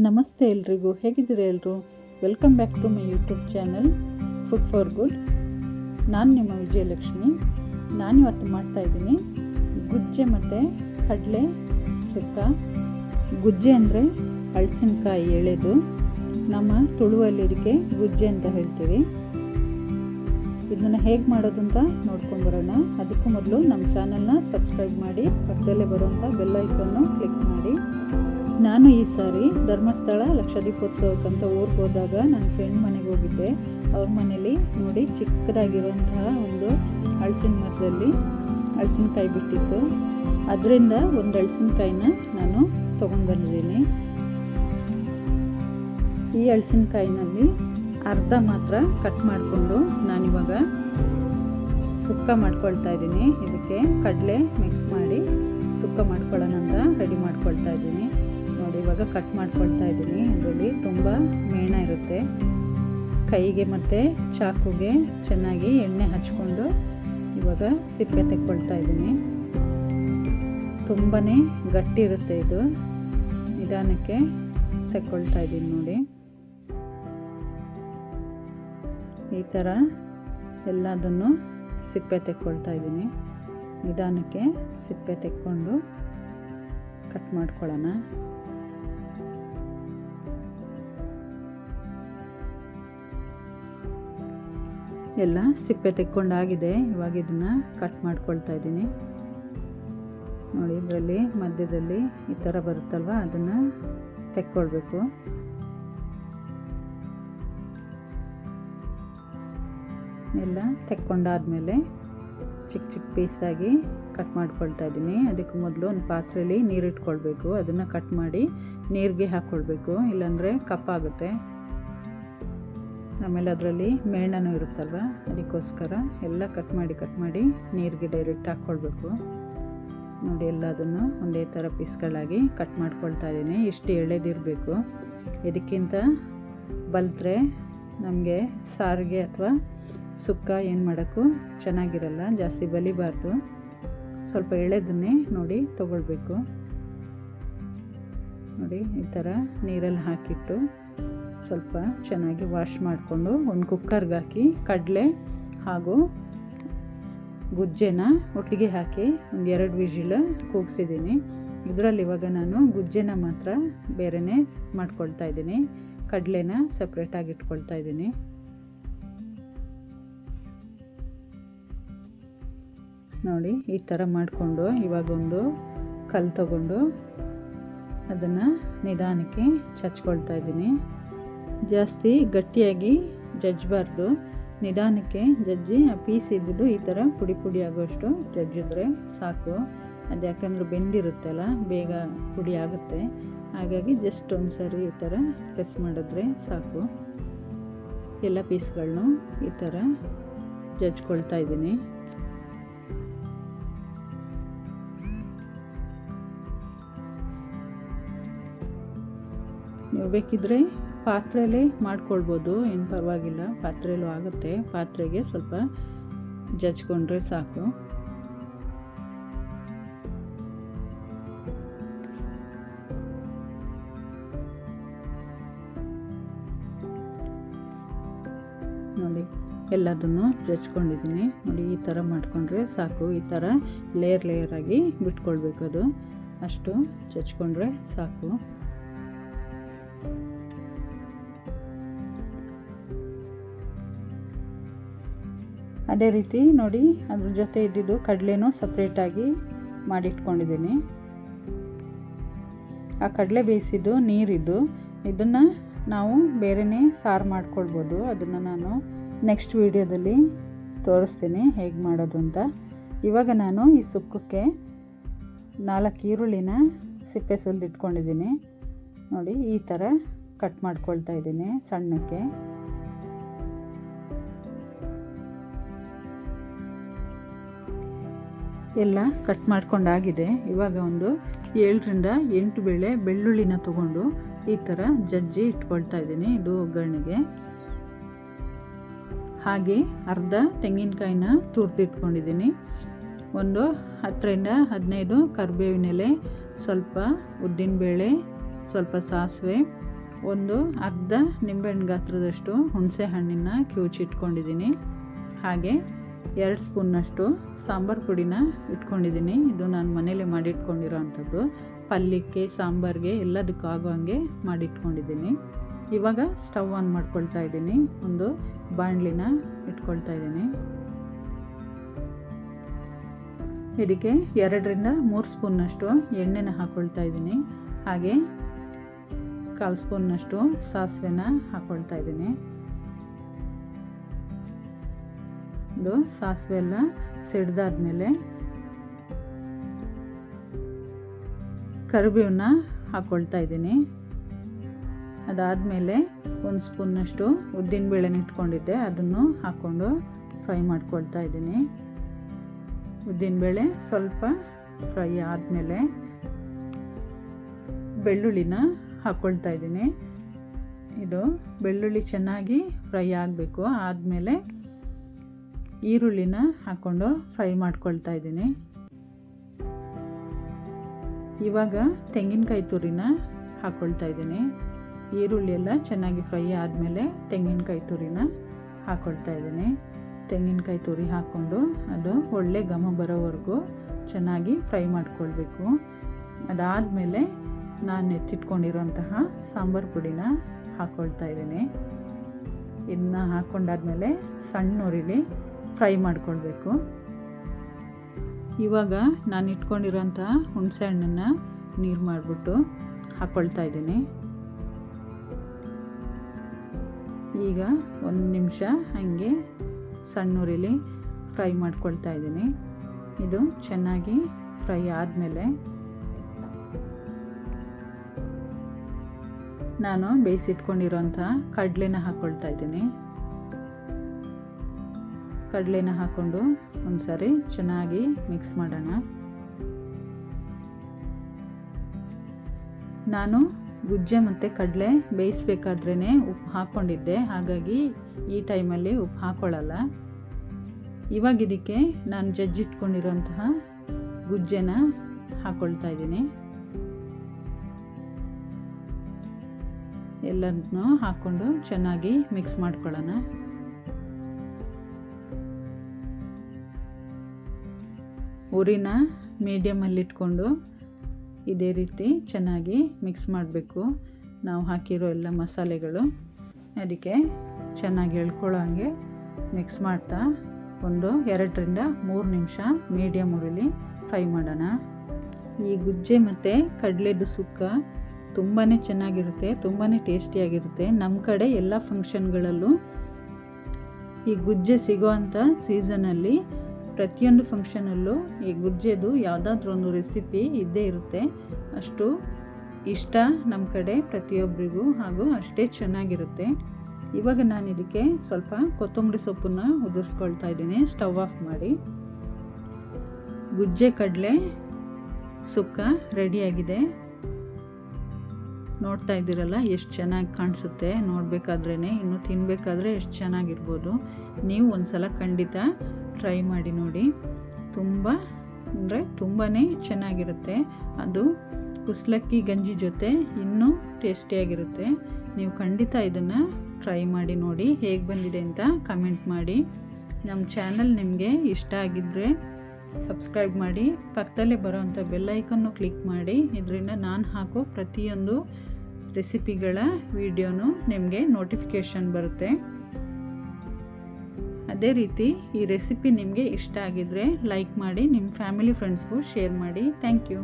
ನಮಸ್ತೆ ಎಲ್ರಿಗೂ, ಹೇಗಿದ್ದೀರಾ ಎಲ್ಲರೂ? Welcome back to my YouTube channel food for good. ನಾನು ನಿಮ್ಮ ವಿಜಯಲಕ್ಷ್ಮಿ. ನಾನಿವತ್ತು ಮಾಡ್ತಾಯಿದ್ದೀನಿ ಗುಜ್ಜೆ ಮತ್ತು ಕಡಲೆ ಸುಕ್ಕ. ಗುಜ್ಜೆ ಅಂದರೆ ಹಲಸಿನಕಾಯಿ ಎಳೆದು, ನಮ್ಮ ತುಳುವಲ್ಲಿ ಇದಕ್ಕೆ ಗುಜ್ಜೆ ಅಂತ ಹೇಳ್ತೀವಿ. ಇದನ್ನು ಹೇಗೆ ಮಾಡೋದು ಅಂತ ನೋಡ್ಕೊಂಬರೋಣ. ಅದಕ್ಕೂ ಮೊದಲು ನಮ್ಮ ಚಾನಲ್ನ ಸಬ್ಸ್ಕ್ರೈಬ್ ಮಾಡಿ, ಪಕ್ಕದಲ್ಲೇ ಬರುವಂಥ ಬೆಲ್ ಐಕಾನ್ನು ಕ್ಲಿಕ್ ಮಾಡಿ. ನಾನು ಈ ಸಾರಿ ಧರ್ಮಸ್ಥಳ ಲಕ್ಷದೀಪೋತ್ಸವಕ್ಕಂತ ಊರಿಗೆ ಹೋದಾಗ ನನ್ನ ಫ್ರೆಂಡ್ ಮನೆಗೆ ಹೋಗಿದ್ದೆ. ಅವ್ರ ಮನೇಲಿ ನೋಡಿ ಚಿಕ್ಕದಾಗಿರುವಂತಹ ಒಂದು ಹಲಸಿನ ಮರದಲ್ಲಿ ಹಲಸಿನಕಾಯಿ ಬಿಟ್ಟಿತ್ತು. ಅದರಿಂದ ಒಂದು ಹಲಸಿನಕಾಯಿನ ನಾನು ತೊಗೊಂಡ್ಬಂದಿದ್ದೀನಿ. ಈ ಹಲಸಿನಕಾಯಿನಲ್ಲಿ ಅರ್ಧ ಮಾತ್ರ ಕಟ್ ಮಾಡಿಕೊಂಡು ನಾನಿವಾಗ ಸುಕ್ಕ ಮಾಡ್ಕೊಳ್ತಾ ಇದ್ದೀನಿ. ಇದಕ್ಕೆ ಕಡಲೆ ಮಿಕ್ಸ್ ಮಾಡಿ ಸುಕ್ಕ ಮಾಡ್ಕೊಳ್ಳೋಣ ಅಂತ ರೆಡಿ ಮಾಡ್ಕೊಳ್ತಾ ಇದ್ದೀನಿ. ನೋಡಿ, ಇವಾಗ ಕಟ್ ಮಾಡ್ಕೊಳ್ತಾ ಇದ್ದೀನಿ. ಇದರಲ್ಲಿ ತುಂಬ ಮೇಣ ಇರುತ್ತೆ. ಕೈಗೆ ಮತ್ತು ಚಾಕುಗೆ ಚೆನ್ನಾಗಿ ಎಣ್ಣೆ ಹಚ್ಕೊಂಡು ಇವಾಗ ಸಿಪ್ಪೆ ತೆಕ್ಕೊಳ್ತಾ ಇದ್ದೀನಿ. ತುಂಬಾ ಗಟ್ಟಿ ಇರುತ್ತೆ ಇದು. ನಿಧಾನಕ್ಕೆ ತೆಕ್ಕೊಳ್ತಾ ಇದ್ದೀನಿ ನೋಡಿ. ಈ ಥರ ಎಲ್ಲದನ್ನು ಸಿಪ್ಪೆ ತೆಕ್ಕೊಳ್ತಾ ಇದ್ದೀನಿ. ನಿಧಾನಕ್ಕೆ ಸಿಪ್ಪೆ ತೆಕ್ಕೊಂಡು ಕಟ್ ಮಾಡ್ಕೊಳ್ಳೋಣ. ಎಲ್ಲ ಸಿಪ್ಪೆ ತೆಕ್ಕೊಂಡಾಗಿದೆ. ಇವಾಗ ಇದನ್ನು ಕಟ್ ಮಾಡ್ಕೊಳ್ತಾ ಇದ್ದೀನಿ. ನೋಡಿ, ಇದರಲ್ಲಿ ಮಧ್ಯದಲ್ಲಿ ಈ ಥರ ಬರುತ್ತಲ್ವ, ಅದನ್ನು ತೆಕ್ಕೊಳ್ಬೇಕು. ಎಲ್ಲ ತೆಕ್ಕೊಂಡಾದ್ಮೇಲೆ ಚಿಕ್ಕ ಚಿಕ್ಕ ಪೀಸಾಗಿ ಕಟ್ ಮಾಡ್ಕೊಳ್ತಾ ಇದ್ದೀನಿ. ಅದಕ್ಕೆ ಮೊದಲು ಒಂದು ಪಾತ್ರೆಯಲ್ಲಿ ನೀರಿಟ್ಕೊಳ್ಬೇಕು. ಅದನ್ನು ಕಟ್ ಮಾಡಿ ನೀರಿಗೆ ಹಾಕ್ಕೊಳ್ಬೇಕು, ಇಲ್ಲಾಂದರೆ ಕಪ್ಪಾಗುತ್ತೆ. ಆಮೇಲೆ ಅದರಲ್ಲಿ ಮೇಣನೂ ಇರುತ್ತಲ್ವ, ಅದಕ್ಕೋಸ್ಕರ ಎಲ್ಲ ಕಟ್ ಮಾಡಿ ನೀರಿಗೆ ಡೈರೆಕ್ಟ್ ಹಾಕ್ಕೊಳ್ಬೇಕು. ನೋಡಿ, ಎಲ್ಲದನ್ನು ಒಂದೇ ಥರ ಪೀಸ್ಗಳಾಗಿ ಕಟ್ ಮಾಡ್ಕೊಳ್ತಾ ಇದ್ದೀನಿ. ಇಷ್ಟು ಎಳೆದಿರಬೇಕು. ಇದಕ್ಕಿಂತ ಬಲ್ತ್ರೆ ನಮಗೆ ಸಾರಿಗೆ ಅಥವಾ ಸುಕ್ಕ ಏನು ಮಾಡೋಕ್ಕೂ ಚೆನ್ನಾಗಿರಲ್ಲ. ಜಾಸ್ತಿ ಬಲಿಬಾರ್ದು. ಸ್ವಲ್ಪ ಎಳೆದನ್ನೇ ನೋಡಿ ತಗೊಳ್ಬೇಕು. ನೋಡಿ, ಈ ಥರ ನೀರಲ್ಲಿ ಹಾಕಿಟ್ಟು ಸ್ವಲ್ಪ ಚೆನ್ನಾಗಿ ವಾಶ್ ಮಾಡಿಕೊಂಡು ಒಂದು ಕುಕ್ಕರ್ಗೆ ಹಾಕಿ ಕಡಲೆ ಹಾಗೂ ಗುಜ್ಜೆನ ಒಟ್ಟಿಗೆ ಹಾಕಿ ಒಂದು 2 ವಿಜಿಲ್ ಕೂಗಿಸಿದ್ದೀನಿ. ಇದರಲ್ಲಿ ಇವಾಗ ನಾನು ಗುಜ್ಜೆನ ಮಾತ್ರ ಬೇರೆಯೇ ಮಾಡ್ಕೊಳ್ತಾ ಇದ್ದೀನಿ. ಕಡಲೆನ ಸಪ್ರೇಟಾಗಿ ಇಟ್ಕೊಳ್ತಾ ಇದ್ದೀನಿ. ನೋಡಿ, ಈ ಥರ ಮಾಡಿಕೊಂಡು ಇವಾಗ ಒಂದು ಕಲ್ಲು ತಗೊಂಡು ಅದನ್ನು ನಿಧಾನಕ್ಕೆ ಚಚ್ಕೊಳ್ತಾ ಇದ್ದೀನಿ. ಜಾಸ್ತಿ ಗಟ್ಟಿಯಾಗಿ ಜಜ್ಜಬಾರ್ದು. ನಿಧಾನಕ್ಕೆ ಜಜ್ಜಿ ಆ ಪೀಸ್ ಇದ್ದಿದ್ದು ಈ ಥರ ಪುಡಿ ಪುಡಿ ಆಗೋಷ್ಟು ಜಜ್ಜಿದ್ರೆ ಸಾಕು. ಅದು ಯಾಕಂದರೆ ಬೆಂದಿರುತ್ತಲ್ಲ, ಬೇಗ ಪುಡಿ ಆಗುತ್ತೆ. ಹಾಗಾಗಿ ಜಸ್ಟ್ ಒಂದು ಸಾರಿ ಈ ಥರ ಪ್ರೆಸ್ ಮಾಡಿದ್ರೆ ಸಾಕು. ಎಲ್ಲ ಪೀಸ್ಗಳನ್ನೂ ಈ ಥರ ಜಜ್ಕೊಳ್ತಾ ಇದ್ದೀನಿ. ನೀವು ಬೇಕಿದ್ರೆ ಪಾತ್ರೆಯಲ್ಲೇ ಮಾಡ್ಕೊಳ್ಬೋದು, ಏನು ಪರವಾಗಿಲ್ಲ. ಪಾತ್ರೆಯಲ್ಲೂ ಆಗುತ್ತೆ. ಪಾತ್ರೆಗೆ ಸ್ವಲ್ಪ ಜಜ್ಕೊಂಡ್ರೆ ಸಾಕು. ನೋಡಿ, ಎಲ್ಲದನ್ನು ಜಜ್ಕೊಂಡಿದ್ದೀನಿ. ನೋಡಿ, ಈ ಥರ ಮಾಡಿಕೊಂಡ್ರೆ ಸಾಕು. ಈ ಥರ ಲೇಯರ್ ಆಗಿ ಬಿಟ್ಕೊಳ್ಬೇಕು. ಅದು ಅಷ್ಟು ಜಜ್ಕೊಂಡ್ರೆ ಸಾಕು. ಅದೇ ರೀತಿ ನೋಡಿ, ಅದ್ರ ಜೊತೆ ಇದ್ದಿದ್ದು ಕಡಲೆನೂ ಸಪ್ರೇಟಾಗಿ ಮಾಡಿಟ್ಕೊಂಡಿದ್ದೀನಿ. ಆ ಕಡಲೆ ಬೇಯಿಸಿದ್ದು ನೀರಿದ್ದು ಇದನ್ನು ನಾವು ಬೇರೆಯೇ ಸಾರು ಮಾಡ್ಕೊಳ್ಬೋದು. ಅದನ್ನು ನಾನು ನೆಕ್ಸ್ಟ್ ವೀಡಿಯೋದಲ್ಲಿ ತೋರಿಸ್ತೀನಿ ಹೇಗೆ ಮಾಡೋದು ಅಂತ. ಇವಾಗ ನಾನು ಈ ಸುಕ್ಕಕ್ಕೆ 4 ಈರುಳ್ಳಿನ ಸಿಪ್ಪೆ ಸುಲಿದಿಟ್ಕೊಂಡಿದ್ದೀನಿ. ನೋಡಿ, ಈ ಥರ ಕಟ್ ಮಾಡ್ಕೊಳ್ತಾ ಇದ್ದೀನಿ ಸಣ್ಣಕ್ಕೆ. ಎಲ್ಲ ಕಟ್ ಮಾಡ್ಕೊಂಡಾಗಿದೆ. ಇವಾಗ ಒಂದು 7ರಿಂದ 8 ಬೇಳೆ ಬೆಳ್ಳುಳ್ಳಿನ ತಗೊಂಡು ಈ ಥರ ಜಜ್ಜಿ ಇಟ್ಕೊಳ್ತಾ ಇದ್ದೀನಿ. ಇದು ಒಗ್ಗರಣೆಗೆ. ಹಾಗೆ ಅರ್ಧ ತೆಂಗಿನಕಾಯಿನ ತುರಿದಿಟ್ಕೊಂಡಿದ್ದೀನಿ. ಒಂದು 10ರಿಂದ 15 ಕರಿಬೇವಿನ ಎಲೆ, ಸ್ವಲ್ಪ ಉದ್ದಿನಬೇಳೆ, ಸ್ವಲ್ಪ ಸಾಸಿವೆ, ಒಂದು ಅರ್ಧ ನಿಂಬೆಹಣ್ಣು ಗಾತ್ರದಷ್ಟು ಹುಣಸೆ ಹಣ್ಣಿನ ಕಿವುಚಿಟ್ಕೊಂಡಿದ್ದೀನಿ. ಹಾಗೆ 2 ಸ್ಪೂನ್ನಷ್ಟು ಸಾಂಬಾರು ಪುಡಿನ ಇಟ್ಕೊಂಡಿದ್ದೀನಿ. ಇದು ನಾನು ಮನೇಲೆ ಮಾಡಿಟ್ಕೊಂಡಿರೋ ಅಂಥದ್ದು. ಪಲ್ಯಕ್ಕೆ, ಸಾಂಬಾರಿಗೆ ಎಲ್ಲದಕ್ಕೂ ಆಗೋ ಹಾಗೆ ಮಾಡಿಟ್ಕೊಂಡಿದ್ದೀನಿ. ಇವಾಗ ಸ್ಟವ್ ಆನ್ ಮಾಡ್ಕೊಳ್ತಾ ಇದ್ದೀನಿ. ಒಂದು ಬಾಣಲಿನ ಇಟ್ಕೊಳ್ತಾ ಇದ್ದೀನಿ. ಇದಕ್ಕೆ 2ರಿಂದ 3 ಸ್ಪೂನ್ನಷ್ಟು ಎಣ್ಣೆನ ಹಾಕ್ಕೊಳ್ತಾ ಇದ್ದೀನಿ. ಹಾಗೆ 1/4 ಸ್ಪೂನ್ನಷ್ಟು ಸಾಸಿವೆನ ಹಾಕ್ಕೊಳ್ತಾ ಇದ್ದೀನಿ. ಇದು ಸಾಸಿವೆ ಎಲ್ಲ ಸಿಡ್ದಾದ್ಮೇಲೆ ಕರಿಬೇವನ್ನ ಹಾಕ್ಕೊಳ್ತಾ ಇದ್ದೀನಿ. ಅದಾದಮೇಲೆ 1 ಸ್ಪೂನ್ನಷ್ಟು ಉದ್ದಿನಬೇಳೆನ ಇಟ್ಕೊಂಡಿದ್ದೆ, ಅದನ್ನು ಹಾಕ್ಕೊಂಡು ಫ್ರೈ ಮಾಡ್ಕೊಳ್ತಾ ಇದ್ದೀನಿ. ಉದ್ದಿನಬೇಳೆ ಸ್ವಲ್ಪ ಫ್ರೈ ಆದಮೇಲೆ ಬೆಳ್ಳುಳ್ಳಿನ ಹಾಕ್ಕೊಳ್ತಾ ಇದ್ದೀನಿ. ಇದು ಬೆಳ್ಳುಳ್ಳಿ ಚೆನ್ನಾಗಿ ಫ್ರೈ ಆಗಬೇಕು. ಆದಮೇಲೆ ಈರುಳ್ಳಿನ ಹಾಕ್ಕೊಂಡು ಫ್ರೈ ಮಾಡ್ಕೊಳ್ತಾ ಇದ್ದೀನಿ. ಇವಾಗ ತೆಂಗಿನಕಾಯಿ ತುರಿನ ಹಾಕ್ಕೊಳ್ತಾ ಇದ್ದೀನಿ. ಈರುಳ್ಳಿ ಎಲ್ಲ ಚೆನ್ನಾಗಿ ಫ್ರೈ ಆದಮೇಲೆ ತೆಂಗಿನಕಾಯಿ ತುರಿನ ಹಾಕ್ಕೊಳ್ತಾ ಇದ್ದೀನಿ. ತೆಂಗಿನಕಾಯಿ ತುರಿ ಹಾಕ್ಕೊಂಡು ಅದು ಒಳ್ಳೆ ಘಮ ಬರೋವರೆಗೂ ಚೆನ್ನಾಗಿ ಫ್ರೈ ಮಾಡ್ಕೊಳ್ಬೇಕು. ಅದಾದಮೇಲೆ ನಾನು ಎತ್ತಿಟ್ಕೊಂಡಿರೋಂತಹ ಸಾಂಬಾರು ಪುಡಿನ ಹಾಕ್ಕೊಳ್ತಾ ಇದ್ದೀನಿ. ಇದನ್ನ ಹಾಕ್ಕೊಂಡಾದ್ಮೇಲೆ ಸಣ್ಣ ಉರಿಲಿ ಫ್ರೈ ಮಾಡ್ಕೊಳ್ಬೇಕು. ಇವಾಗ ನಾನು ಇಟ್ಕೊಂಡಿರೋಂತಹ ಹುಣಸೆ ಹಣ್ಣನ್ನು ನೀರು ಮಾಡಿಬಿಟ್ಟು ಹಾಕ್ಕೊಳ್ತಾ ಇದ್ದೀನಿ. ಈಗ 1 ನಿಮಿಷ ಹಾಗೆ ಸಣ್ಣ ಉರಿಲಿ ಫ್ರೈ ಮಾಡ್ಕೊಳ್ತಾ ಇದ್ದೀನಿ. ಇದು ಚೆನ್ನಾಗಿ ಫ್ರೈ ಆದಮೇಲೆ ನಾನು ಬೇಯಿಸಿಟ್ಕೊಂಡಿರೋಂಥ ಕಡಲೆನ ಹಾಕ್ಕೊಳ್ತಾ ಇದ್ದೀನಿ. ಕಡಲೆನ ಹಾಕ್ಕೊಂಡು ಒಂದು ಸಾರಿ ಚೆನ್ನಾಗಿ ಮಿಕ್ಸ್ ಮಾಡೋಣ. ನಾನು ಗುಜ್ಜೆ ಮತ್ತು ಕಡಲೆ ಬೇಯಿಸ್ಬೇಕಾದ್ರೇ ಉಪ್ಪು ಹಾಕ್ಕೊಂಡಿದ್ದೆ, ಹಾಗಾಗಿ ಈ ಟೈಮಲ್ಲಿ ಉಪ್ಪು ಹಾಕ್ಕೊಳ್ಳಲ್ಲ. ಇವಾಗ ಇದಕ್ಕೆ ನಾನು ಜಜ್ಜಿಟ್ಕೊಂಡಿರೋಂತಹ ಗುಜ್ಜೆನ ಹಾಕ್ಕೊಳ್ತಾ ಇದ್ದೀನಿ. ಎಲ್ಲದನ್ನೂ ಹಾಕ್ಕೊಂಡು ಚೆನ್ನಾಗಿ ಮಿಕ್ಸ್ ಮಾಡ್ಕೊಳ್ಳೋಣ. ಉರಿನ ಮೀಡಿಯಮಲ್ಲಿ ಇಟ್ಕೊಂಡು ಇದೇ ರೀತಿ ಚೆನ್ನಾಗಿ ಮಿಕ್ಸ್ ಮಾಡಬೇಕು. ನಾವು ಹಾಕಿರೋ ಎಲ್ಲ ಮಸಾಲೆಗಳು ಅದಕ್ಕೆ ಚೆನ್ನಾಗಿ ಎಳ್ಕೊಳ್ಳೋ ಹಾಗೆ ಮಿಕ್ಸ್ ಮಾಡ್ತಾ ಒಂದು 2ರಿಂದ 3 ನಿಮಿಷ ಮೀಡಿಯಮ್ ಉರಿಲಿ ಫ್ರೈ ಮಾಡೋಣ. ಈ ಗುಜ್ಜೆ ಮತ್ತು ಕಡಲೆದು ಸುಕ್ಕ ತುಂಬಾ ಚೆನ್ನಾಗಿರುತ್ತೆ, ತುಂಬಾ ಟೇಸ್ಟಿಯಾಗಿರುತ್ತೆ. ನಮ್ಮ ಕಡೆ ಎಲ್ಲ ಫಂಕ್ಷನ್ಗಳಲ್ಲೂ ಈ ಗುಜ್ಜೆ ಸಿಗೋ ಅಂಥ ಸೀಸನಲ್ಲಿ ಪ್ರತಿಯೊಂದು ಫಂಕ್ಷನಲ್ಲೂ ಈ ಗುಜ್ಜೆದು ಯಾವುದಾದ್ರೂ ಒಂದು ರೆಸಿಪಿ ಇದ್ದೇ ಇರುತ್ತೆ. ಅಷ್ಟು ಇಷ್ಟ ನಮ್ಮ ಕಡೆ ಪ್ರತಿಯೊಬ್ಬರಿಗೂ, ಹಾಗೂ ಅಷ್ಟೇ ಚೆನ್ನಾಗಿರುತ್ತೆ. ಇವಾಗ ನಾನು ಇದಕ್ಕೆ ಸ್ವಲ್ಪ ಕೊತ್ತಂಬರಿ ಸೊಪ್ಪನ್ನು ಉದುರಿಸ್ಕೊಳ್ತಾ ಇದ್ದೀನಿ. ಸ್ಟವ್ ಆಫ್ ಮಾಡಿ ಗುಜ್ಜೆ ಕಡಲೆ ಸುಕ್ಕ ರೆಡಿಯಾಗಿದೆ. ನೋಡ್ತಾ ಇದ್ದೀರಲ್ಲ ಎಷ್ಟು ಚೆನ್ನಾಗಿ ಕಾಣಿಸುತ್ತೆ. ನೋಡಬೇಕಾದ್ರೇ, ಇನ್ನು ತಿನ್ನಬೇಕಾದ್ರೆ ಎಷ್ಟು ಚೆನ್ನಾಗಿರ್ಬೋದು. ನೀವು ಒಂದ್ಸಲ ಖಂಡಿತ ಟ್ರೈ ಮಾಡಿ ನೋಡಿ. ತುಂಬಾ ಚೆನ್ನಾಗಿರುತ್ತೆ. ಅದು ಕುಸ್ಲಕ್ಕಿ ಗಂಜಿ ಜೊತೆ ಇನ್ನೂ ಟೇಸ್ಟಿಯಾಗಿರುತ್ತೆ. ನೀವು ಖಂಡಿತ ಇದನ್ನು ಟ್ರೈ ಮಾಡಿ ನೋಡಿ. ಹೇಗೆ ಬಂದಿದೆ ಅಂತ ಕಮೆಂಟ್ ಮಾಡಿ. ನಮ್ಮ ಚಾನಲ್ ನಿಮಗೆ ಇಷ್ಟ ಆಗಿದ್ದರೆ ಸಬ್ಸ್ಕ್ರೈಬ್ ಮಾಡಿ, ಪಕ್ಕದಲ್ಲೇ ಬರೋವಂಥ ಬೆಲ್ ಐಕನ್ನು ಕ್ಲಿಕ್ ಮಾಡಿ. ಇದರಿಂದ ನಾನು ಹಾಕೋ ಪ್ರತಿಯೊಂದು ರೆಸಿಪಿಗಳ ವಿಡಿಯೋನು ನಿಮಗೆ ನೋಟಿಫಿಕೇಷನ್ ಬರುತ್ತೆ. ಅದೇ ರೀತಿ ಈ ರೆಸಿಪಿ ನಿಮಗೆ ಇಷ್ಟ ಆಗಿದ್ದರೆ ಲೈಕ್ ಮಾಡಿ, ನಿಮ್ಮ ಫ್ಯಾಮಿಲಿ ಫ್ರೆಂಡ್ಸ್ಗೂ ಶೇರ್ ಮಾಡಿ. Thank you.